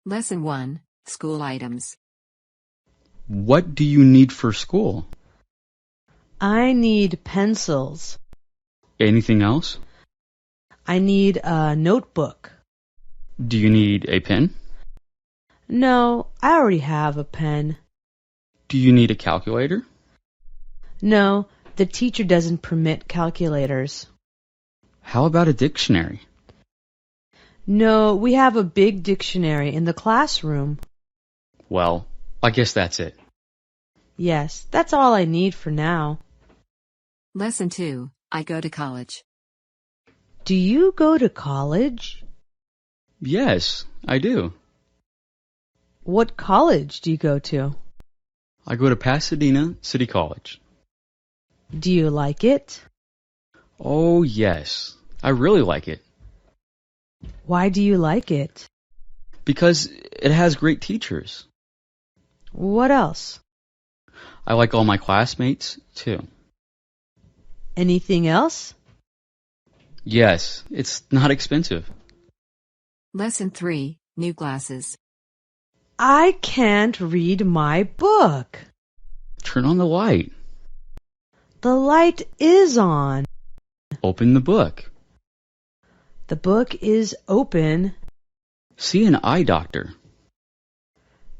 Lesson 1, School Items. What do you need for school? I need pencils. Anything else? I need a notebook. Do you need a pen? No, I already have a pen. Do you need a calculator? No, the teacher doesn't permit calculators. How about a dictionary? No, we have a big dictionary in the classroom. Well, I guess that's it. Yes, that's all I need for now. Lesson 2, I go to college. Do you go to college? Yes, I do. What college do you go to? I go to Pasadena City College. Do you like it? Oh, yes. I really like it. Why do you like it? Because it has great teachers. What else? I like all my classmates, too. Anything else? Yes, it's not expensive. Lesson 3, New Glasses. I can't read my book. Turn on the light. The light is on. Open the book. The book is open. See an eye doctor.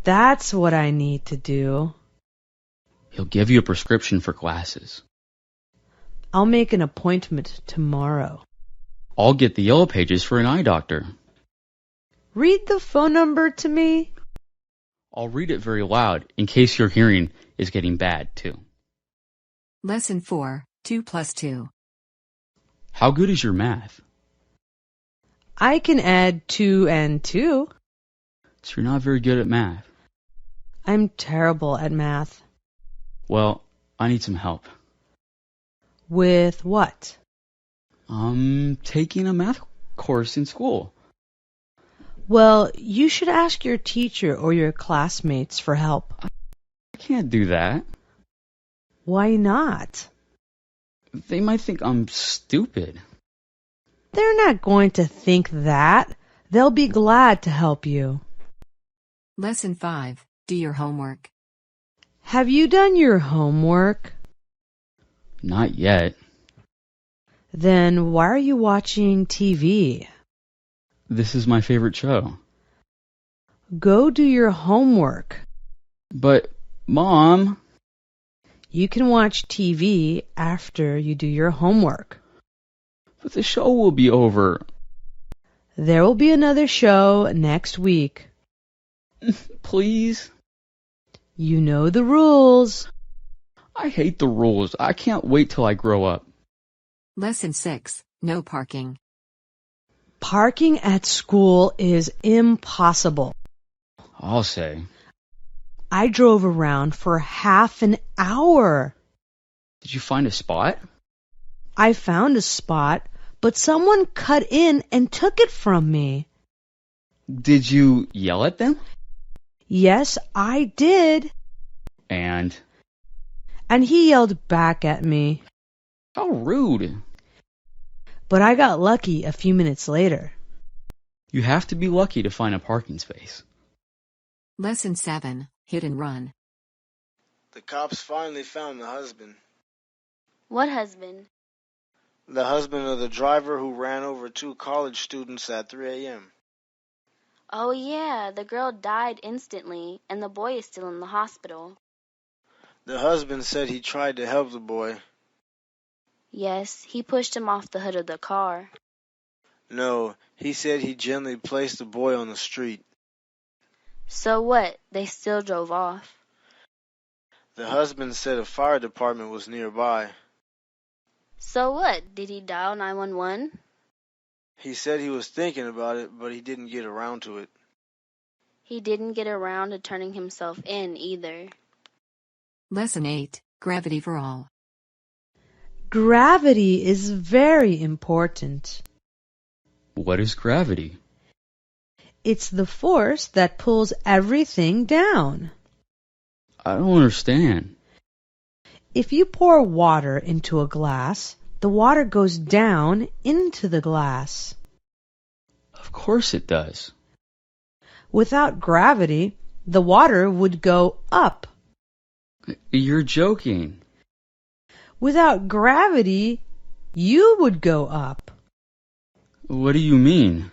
That's what I need to do. He'll give you a prescription for glasses. I'll make an appointment tomorrow. I'll get the yellow pages for an eye doctor. Read the phone number to me. I'll read it very loud in case your hearing is getting bad, too. Lesson 4, 2 plus 2. How good is your math? I can add 2 and 2. So you're not very good at math. I'm terrible at math. Well, I need some help. With what? Taking a math course in school. Well, you should ask your teacher or your classmates for help. I can't do that. Why not? They might think I'm stupid. They're not going to think that. They'll be glad to help you. Lesson 5, do your homework. Have you done your homework? Not yet. Then why are you watching TV? This is my favorite show. Go do your homework. But, Mom... You can watch TV after you do your homework. But the show will be over. There will be another show next week. Please? You know the rules. I hate the rules. I can't wait till I grow up. Lesson 6, no parking. Parking at school is impossible. I'll say. I drove around for half an hour. Did you find a spot? I found a spot, but someone cut in and took it from me. Did you yell at them? Yes, I did. And he yelled back at me. how rude. But I got lucky a few minutes later. You have to be lucky to find a parking space. Lesson 7, hit and run. The cops finally found the husband. What husband? The husband of the driver who ran over 2 college students at 3 a.m. Oh yeah, the girl died instantly, and the boy is still in the hospital. The husband said he tried to help the boy. Yes, he pushed him off the hood of the car. No, he said he gently placed the boy on the street. So what? They still drove off. The husband said a fire department was nearby. So what? Did he dial 911? He said he was thinking about it, but he didn't get around to it. He didn't get around to turning himself in either. Lesson 8, gravity for all. Gravity is very important. What is gravity? It's the force that pulls everything down. I don't understand. If you pour water into a glass, the water goes down into the glass. Of course it does. Without gravity, the water would go up. You're joking. Without gravity, you would go up. What do you mean?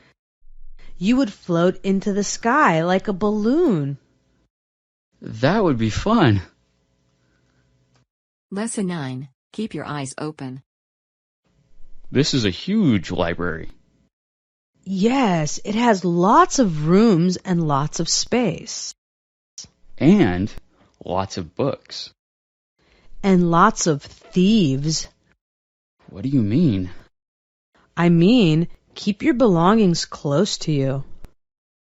You would float into the sky like a balloon. That would be fun. Lesson 9. Keep your eyes open. This is a huge library. Yes, it has lots of rooms and lots of space. And lots of books. And lots of thieves. What do you mean? I mean, keep your belongings close to you.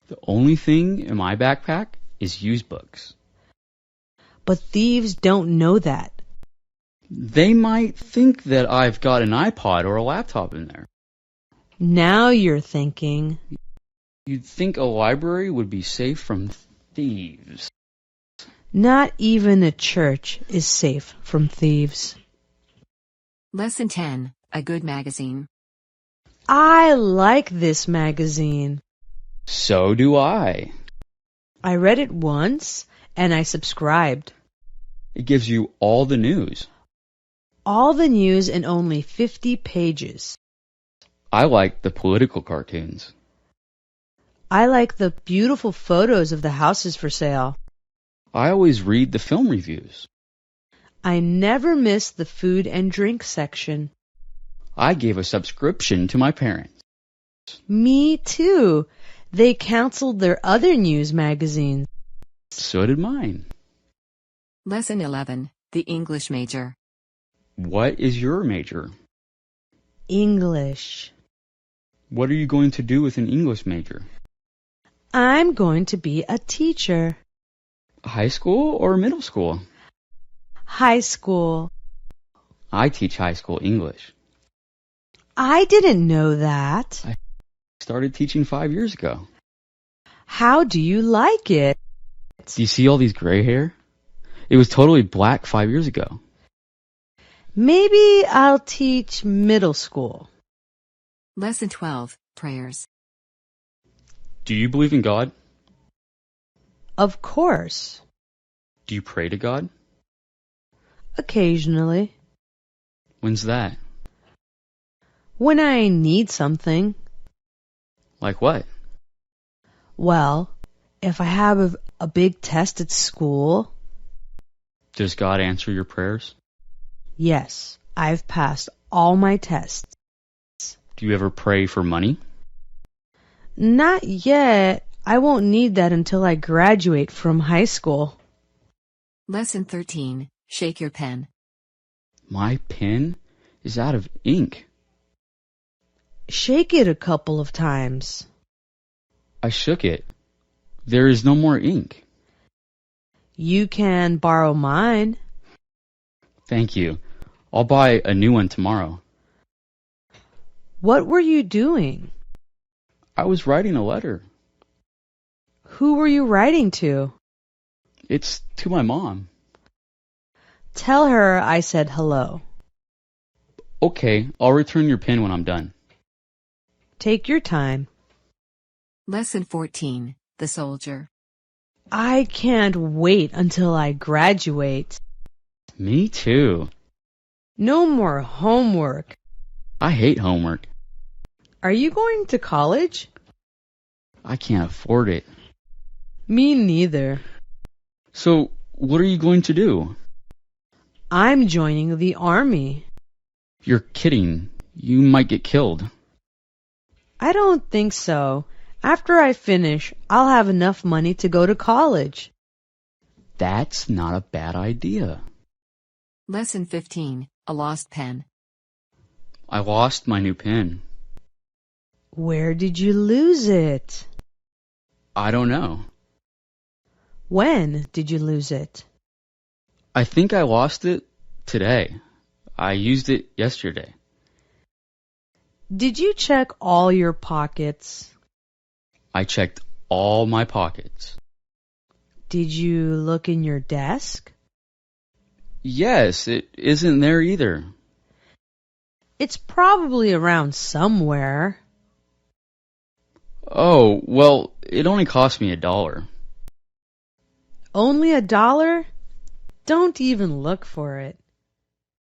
The only thing in my backpack is used books. But thieves don't know that. They might think that I've got an iPod or a laptop in there. Now you're thinking. You'd think a library would be safe from thieves. Not even a church is safe from thieves. Lesson 10. A good magazine. I like this magazine. So do I. I read it once and I subscribed. It gives you all the news. All the news in only 50 pages. I like the political cartoons. I like the beautiful photos of the houses for sale. I always read the film reviews. I never miss the food and drink section. I gave a subscription to my parents. Me too. They canceled their other news magazines. So did mine. Lesson 11. The English major. What is your major? English. What are you going to do with an English major? I'm going to be a teacher. High school or middle school? High school. I teach high school English. I didn't know that. I started teaching 5 years ago. How do you like it? Do you see all these gray hair? It was totally black 5 years ago. Maybe I'll teach middle school. Lesson 12. Prayers. Do you believe in God? Of course. Do you pray to God? Occasionally. When's that? When I need something. Like what? Well, if I have a big test at school. Does God answer your prayers? Yes, I've passed all my tests. Do you ever pray for money? Not yet. I won't need that until I graduate from high school. Lesson 13. Shake your pen. My pen is out of ink. Shake it a couple of times. I shook it. There is no more ink. You can borrow mine. Thank you. I'll buy a new one tomorrow. What were you doing? I was writing a letter. Who were you writing to? It's to my mom. Tell her I said hello. Okay, I'll return your pen when I'm done. Take your time. Lesson 14. The soldier. I can't wait until I graduate. Me too. No more homework. I hate homework. Are you going to college? I can't afford it. Me neither. So, what are you going to do? I'm joining the army. You're kidding. You might get killed. I don't think so. After I finish, I'll have enough money to go to college. That's not a bad idea. Lesson 15. A lost pen. I lost my new pen. Where did you lose it? I don't know. When did you lose it? I think I lost it today. I used it yesterday. Did you check all your pockets? I checked all my pockets. Did you look in your desk? Yes, it isn't there either. It's probably around somewhere. Oh, well, it only cost me $1. Only $1? Don't even look for it.